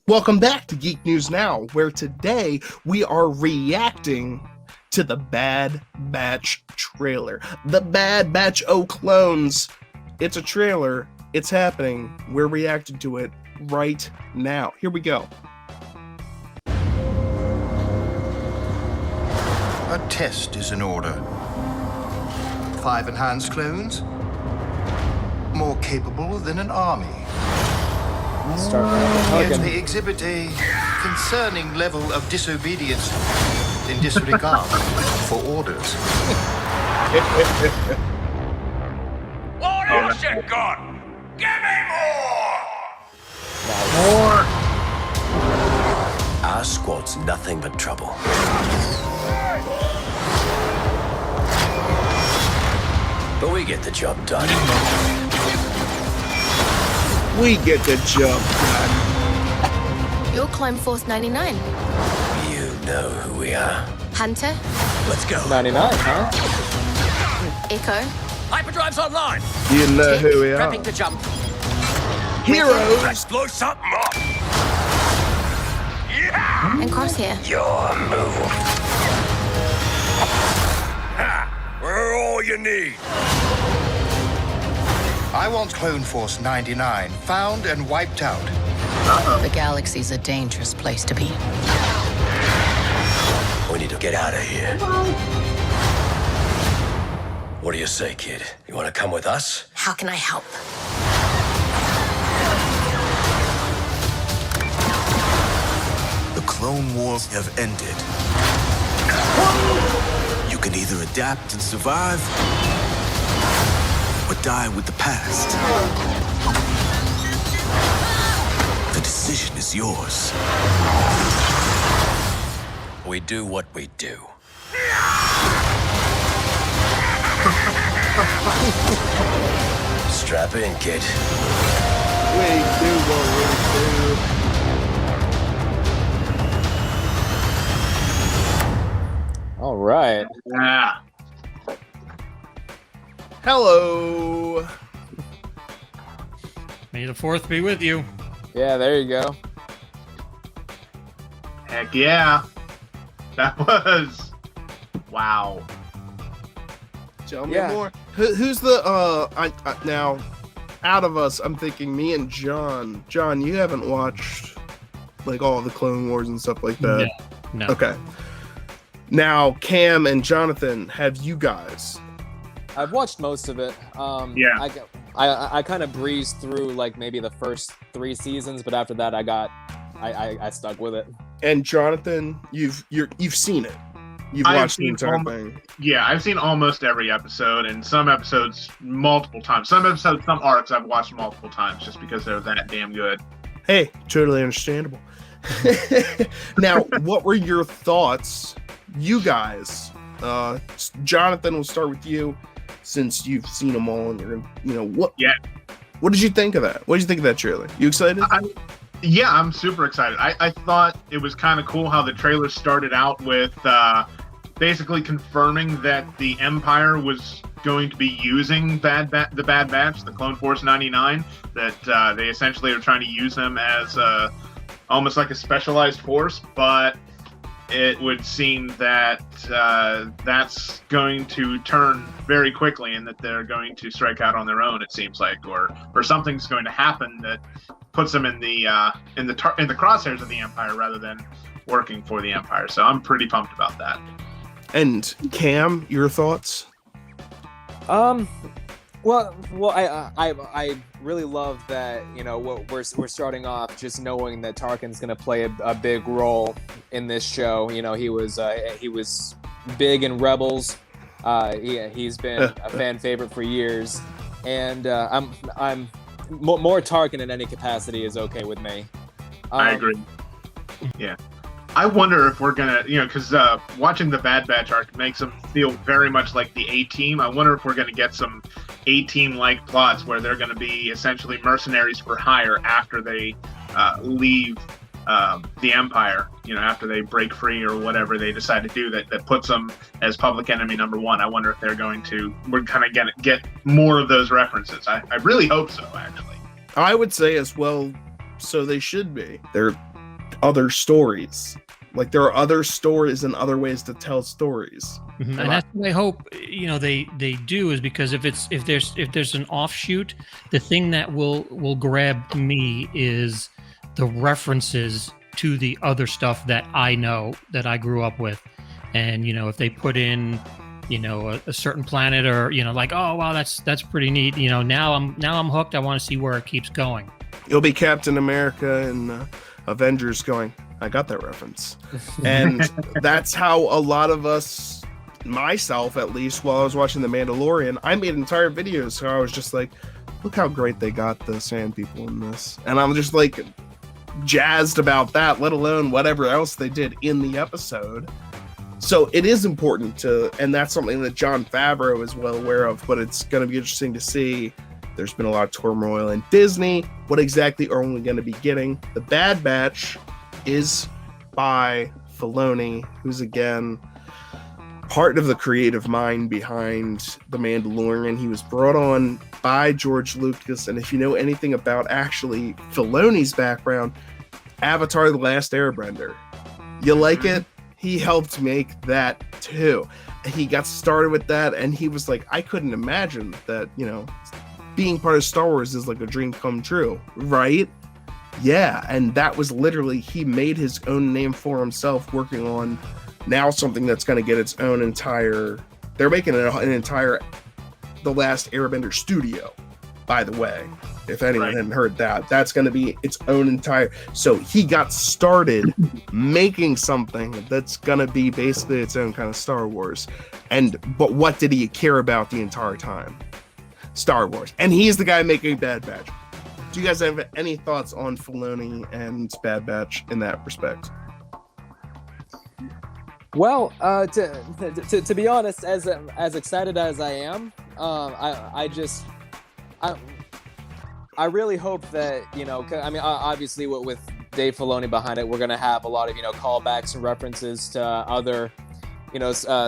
Welcome back to Geek News Now, where today we are reacting to the Bad Batch trailer. The Bad Batch O clones. It's a trailer. It's happening. We're reacting to it right now. Here we go. A test is in order. 5 enhanced clones, more capable than an army. Yet they exhibit a concerning level of disobedience and disregard for orders. What else you got? Give me more! More! Our squad's nothing but trouble. But we get the job done. We get the job done. You're Clone Force 99. You know who we are. Hunter, Let's go. 99, huh? Echo, Hyperdrive's online. You know who we are. Prepping to jump. Heroes. Let's blow something up! Yeah! and Crosshair. Your move. Ha! We're all you need. I want Clone Force 99 found and wiped out. The galaxy's a dangerous place to be. We need to get out of here. What do you say, kid? You want to come with us? How can I help? The Clone Wars have ended. You can either adapt and survive, or die with the past. The decision is yours. We do what we do. Strap in, kid. We do what we do. All right. Yeah. Hello. May the fourth be with you. Yeah, there you go. Heck yeah. That was... Wow. Tell me Yeah. more. Who's the now out of us? I'm thinking me and John. John, you haven't watched like all the Clone Wars and stuff like that. No. Okay. Now Cam and Jonathan, have you guys? I've watched most of it. Yeah. I kind of breezed through like maybe the first 3 seasons, but after that I stuck with it. And Jonathan, you've seen it. You've I've watched the seen entire almo- thing. Yeah, I've seen almost every episode, and some episodes multiple times. Some arcs I've watched multiple times just because they're that damn good. Hey, totally understandable. Now, what were your thoughts, you guys? Jonathan, we'll start with you, since you've seen them all, and what? Yeah. What did you think of that? What did you think of that trailer? You excited? Yeah, I'm super excited. I thought it was kind of cool how the trailer started out with basically confirming that the Empire was going to be using the Bad Batch, the Clone Force 99, that they essentially are trying to use them as almost like a specialized force, but it would seem that that's going to turn very quickly and that they're going to strike out on their own, it seems like, or something's going to happen that puts them in the crosshairs of the Empire rather than working for the Empire. So I'm pretty pumped about that. And Cam, your thoughts? Well, I really love that, we're starting off just knowing that Tarkin's going to play a big role in this show. He was big in Rebels. He's been a fan favorite for years, and I'm more Tarkin in any capacity is okay with me. I agree. Yeah. I wonder if we're gonna, because watching the Bad Batch arc makes them feel very much like the A-Team. I wonder if we're gonna get some A-Team-like plots where they're gonna be essentially mercenaries for hire after they leave the Empire. After they break free or whatever they decide to do, that puts them as public enemy number 1. I wonder if we're kind of get more of those references. I really hope so, actually. I would say as well. So they should be. They're other stories. Like there are other stories and other ways to tell stories. And that's what I hope they do, is because if there's an offshoot, the thing that will grab me is the references to the other stuff that I know, that I grew up with. And if they put in a certain planet, or like, oh wow, that's pretty neat, now I'm hooked. I want to see where it keeps going. You'll be Captain America and Avengers going, I got that reference. And that's how a lot of us, myself at least, while I was watching The Mandalorian, I made entire videos. So I was just like, look how great they got the Sand People in this. And I'm just like jazzed about that, let alone whatever else they did in the episode. So it is important to, and that's something that Jon Favreau is well aware of, but it's going to be interesting to see. There's been a lot of turmoil in Disney. What exactly are we going to be getting? The Bad Batch is by Filoni, who's again part of the creative mind behind The Mandalorian. He was brought on by George Lucas, and if you know anything about actually Filoni's background, Avatar: The Last Airbender. You like it? He helped make that too. He got started with that, and he was like, I couldn't imagine that, being part of Star Wars is like a dream come true, right? Yeah, and that was literally, he made his own name for himself, working on now something that's going to get its own entire, they're making an entire The Last Airbender studio, by the way, if anyone hadn't heard that. That's going to be its own entire, so he got started making something that's going to be basically its own kind of Star Wars. But what did he care about the entire time? Star Wars. And he's the guy making Bad Batch. Do you guys have any thoughts on Filoni and Bad Batch in that respect? Well, to be honest, as excited as I am, I really hope that, I mean, obviously with Dave Filoni behind it, we're gonna have a lot of callbacks and references to other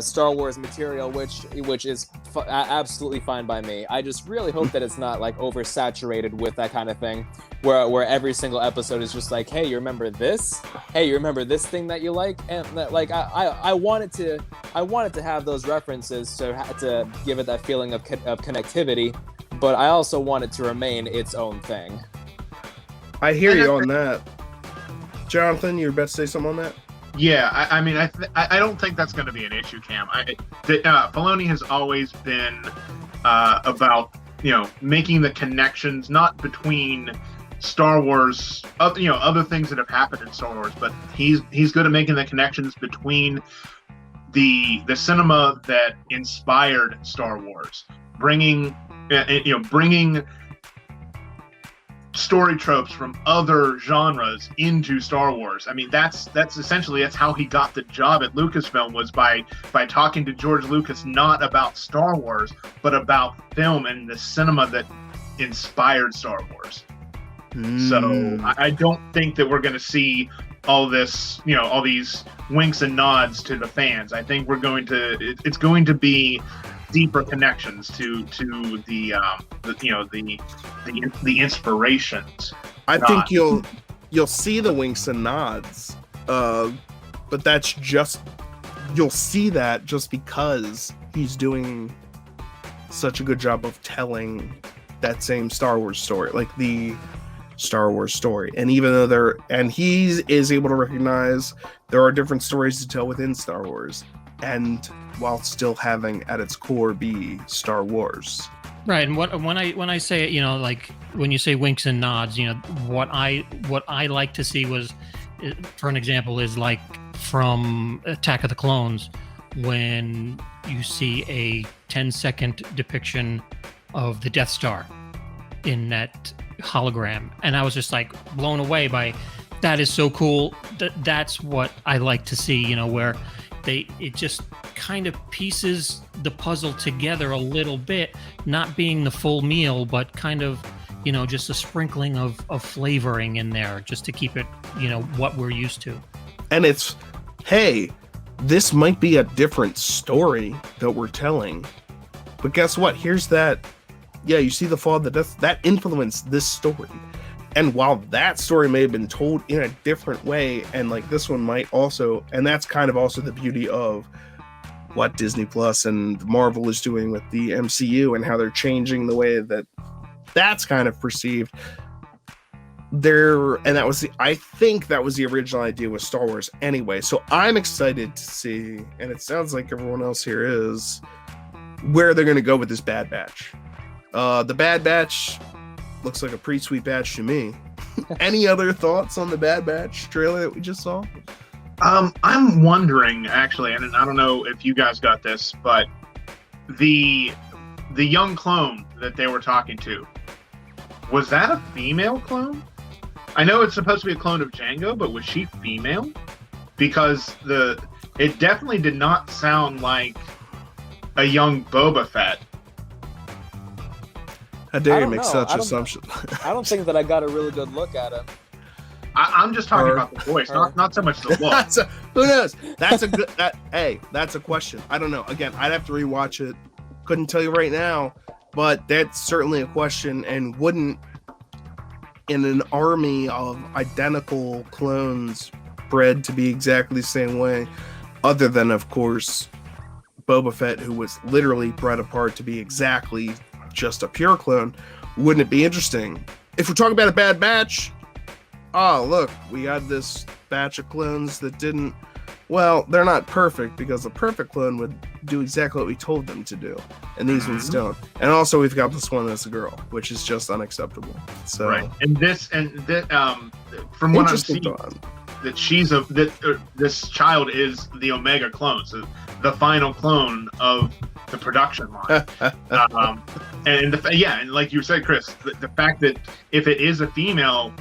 Star Wars material, which is absolutely fine by me. I just really hope that it's not like oversaturated with that kind of thing, where every single episode is just like, hey, you remember this? Hey, you remember this thing that you like? And like I wanted to have those references to give it that feeling of connectivity, but I also want it to remain its own thing. I hear you on that. Jonathan, you're about to say something on that? Yeah, I mean, I don't think that's going to be an issue, Cam. Filoni has always been about making the connections, not between Star Wars, other things that have happened in Star Wars, but he's good at making the connections between the cinema that inspired Star Wars, bringing story tropes from other genres into Star Wars. I mean, that's how he got the job at Lucasfilm, was by talking to George Lucas, not about Star Wars, but about film and the cinema that inspired Star Wars. So I don't think that we're going to see all this, all these winks and nods to the fans. I think it's going to be deeper connections to the inspirations. I think you'll see the winks and nods, but that's just, you'll see that just because he's doing such a good job of telling that same Star Wars story, like the Star Wars story. And even though he is able to recognize there are different stories to tell within Star Wars, and while still having at its core be Star Wars. Right, and when I say it, like when you say winks and nods, what I like to see was, for an example, is like from Attack of the Clones, when you see a 10-second depiction of the Death Star in that hologram, and I was just like blown away by that. Is so cool. That's what I like to see, where it just kind of pieces the puzzle together a little bit, not being the full meal, but kind of, just a sprinkling of flavoring in there, just to keep it, what we're used to. And it's, hey, this might be a different story that we're telling, but guess what? Here's that. Yeah, you see the fall of the death that influenced this story. And while that story may have been told in a different way, and like this one might also, and that's kind of also the beauty of what Disney Plus and Marvel is doing with the MCU and how they're changing the way that that's kind of perceived. I think that was the original idea with Star Wars anyway. So I'm excited to see, and it sounds like everyone else here is, where they're going to go with this Bad Batch. The Bad Batch looks like a pretty sweet batch to me. Any other thoughts on the Bad Batch trailer that we just saw? I'm wondering, actually, and I don't know if you guys got this, but the young clone that they were talking to, was that a female clone? I know it's supposed to be a clone of Jango, but was she female? Because it definitely did not sound like a young Boba Fett. How dare you make such assumptions? I don't think that I got a really good look at him. I'm just talking about the voice, not so much the look. Who knows? That's a good. That's a question. I don't know. Again, I'd have to rewatch it. Couldn't tell you right now, but that's certainly a question, and wouldn't, in an army of identical clones bred to be exactly the same way, other than of course Boba Fett, who was literally bred apart to be exactly just a pure clone, wouldn't it be interesting if we're talking about a Bad Batch? Oh, look, we had this batch of clones that didn't, well, they're not perfect, because a perfect clone would do exactly what we told them to do, and these ones don't. And also we've got this one that's a girl, which is just unacceptable. So right, and from what I'm seeing, that this child is the Omega clone, so the final clone of the production line. And like you said, Chris, the fact that if it is a female,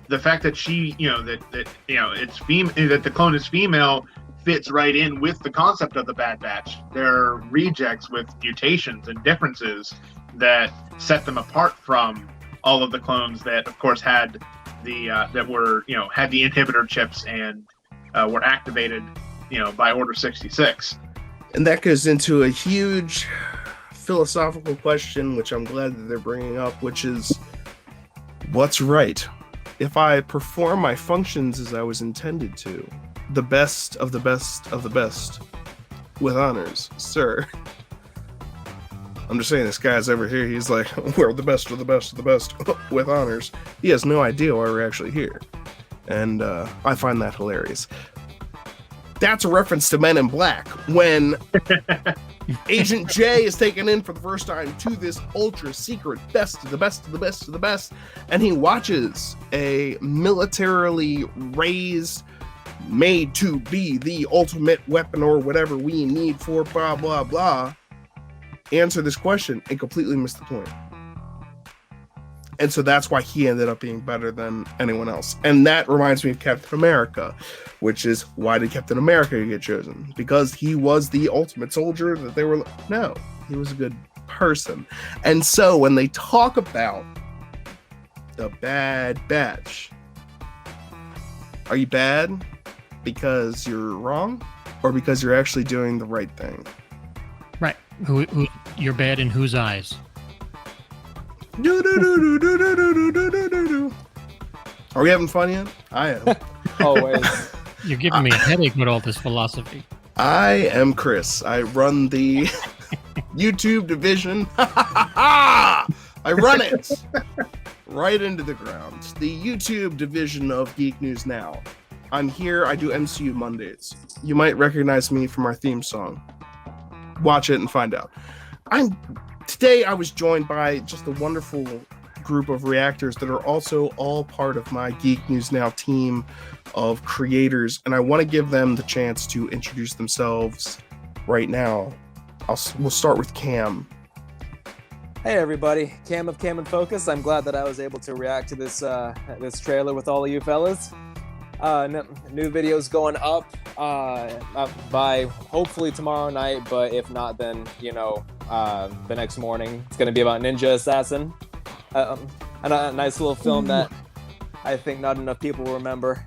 the fact that she, it's that the clone is female fits right in with the concept of the Bad Batch. They're rejects with mutations and differences that set them apart from all of the clones that, of course, had the had the inhibitor chips and were activated, by Order 66. And that goes into a huge philosophical question, which I'm glad that they're bringing up, which is, what's right? If I perform my functions as I was intended to, the best of the best of the best, with honors, sir. I'm just saying, this guy's over here, he's like, we're the best of the best of the best, with honors. He has no idea why we're actually here. And I find that hilarious. That's a reference to Men in Black, when Agent J is taken in for the first time to this ultra secret best of the best of the best of the best, and he watches a militarily raised, made to be the ultimate weapon or whatever we need for blah blah blah, answer this question and completely miss the point. And so that's why he ended up being better than anyone else. And that reminds me of Captain America, which is, why did Captain America get chosen? Because he was the ultimate soldier that they were... No, he was a good person. And so when they talk about the Bad Batch, are you bad because you're wrong, or because you're actually doing the right thing? Right. Who you're bad in whose eyes? Are we having fun yet? I am. Always. You're giving me a headache with all this philosophy. I am Chris. I run the YouTube division. I run it right into the ground. The YouTube division of Geek News Now. I'm here. I do MCU Mondays. You might recognize me from our theme song. Watch it and find out. Today I was joined by just a wonderful group of reactors that are also all part of my Geek News Now team of creators, and I want to give them the chance to introduce themselves right now. We'll start with Cam. Hey everybody, Cam of Cam and Focus. I'm glad that I was able to react to this this trailer with all of you fellas. New videos going up by hopefully tomorrow night, but if not, then the next morning. It's going to be about Ninja Assassin, and a nice little film that I think not enough people will remember.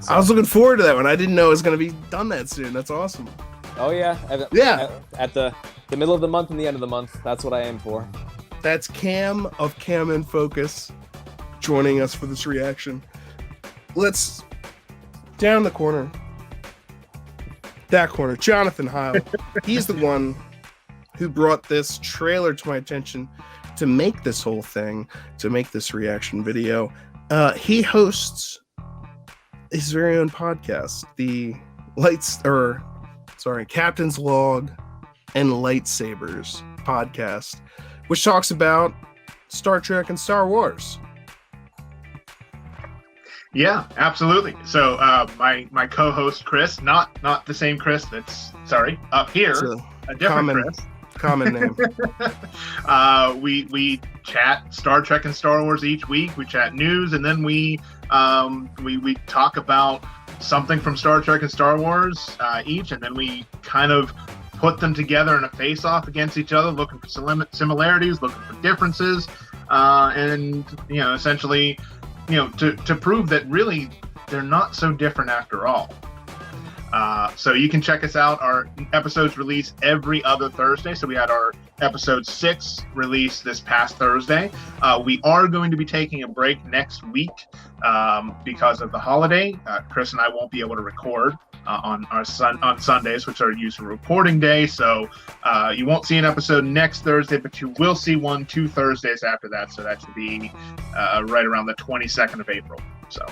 So. I was looking forward to that one. I didn't know it was going to be done that soon. That's awesome. Oh yeah, at the middle of the month and the end of the month. That's what I aim for. That's Cam of Cam and Focus. joining us for this reaction. Let's down the corner. That corner, Jonathan Heil. He's the one who brought this trailer to my attention to make this whole thing, to make this reaction video. He hosts his very own podcast, the Captain's Log and Lightsabers podcast, which talks about Star Trek and Star Wars. Yeah, absolutely. So my co-host Chris, not the same Chris that's up here, a different Chris. Common name. We chat Star Trek and Star Wars each week. We chat news, and then we talk about something from Star Trek and Star Wars each, and then we kind of put them together in a face-off against each other, looking for similarities, looking for differences, and essentially, to prove that really they're not so different after all. So you can check us out. Our episodes release every other Thursday. So we had our episode 6 release this past Thursday. We are going to be taking a break next week because of the holiday. Chris and I won't be able to record on Sundays, which are used for reporting day. So you won't see an episode next Thursday, but you will see one 2 Thursdays after that. So that should be right around the 22nd of April. So.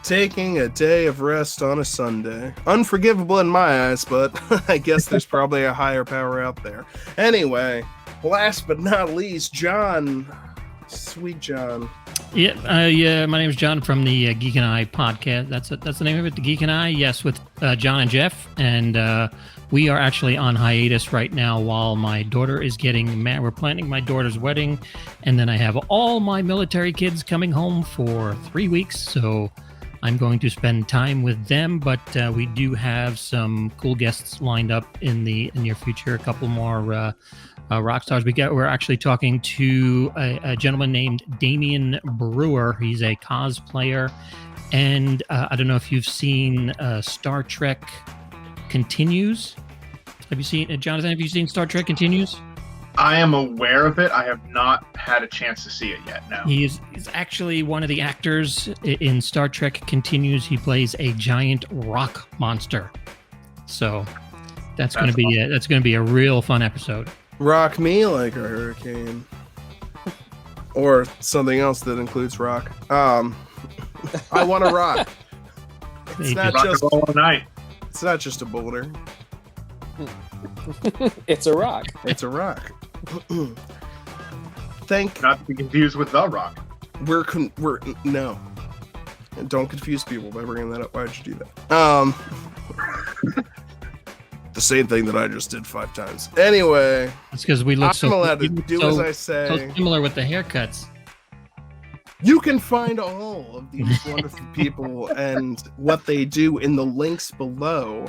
Taking a day of rest on a Sunday. Unforgivable in my eyes, but I guess there's probably a higher power out there. Anyway, last but not least, John. Sweet John. Yeah. My name is John from the Geek and I podcast. That's the name of it, the Geek and I. Yes, with John and Jeff, and we are actually on hiatus right now while my daughter is getting married. We're planning my daughter's wedding, and then I have all my military kids coming home for 3 weeks. So I'm going to spend time with them, but we do have some cool guests lined up in the near future. A couple more rock stars. We're actually talking to a gentleman named Damian Brewer. He's a cosplayer, and I don't know if you've seen Star Trek Continues. Have you seen Jonathan? Have you seen Star Trek Continues? I am aware of it. I have not had a chance to see it yet. No. He's actually one of the actors in Star Trek Continues. He plays a giant rock monster. So that's going to be a real fun episode. Rock me like a hurricane, or something else that includes rock. I want to rock. It's not just all night. It's not just a boulder. It's a rock. It's a rock. Not to be confused with The Rock. We're no. Don't confuse people by bringing that up. Why'd you do that? The same thing that I just did 5 times. Anyway, it's because we look I'm allowed to do as I say. So similar with the haircuts. You can find all of these wonderful people and what they do in the links below.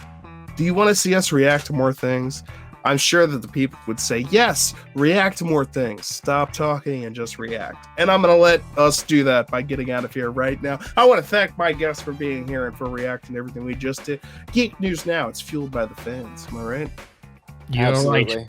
Do you want to see us react to more things? I'm sure that the people would say, yes, react to more things. Stop talking and just react. And I'm going to let us do that by getting out of here right now. I want to thank my guests for being here and for reacting to everything we just did. Geek News Now, it's fueled by the fans. Am I right? You're Absolutely. right.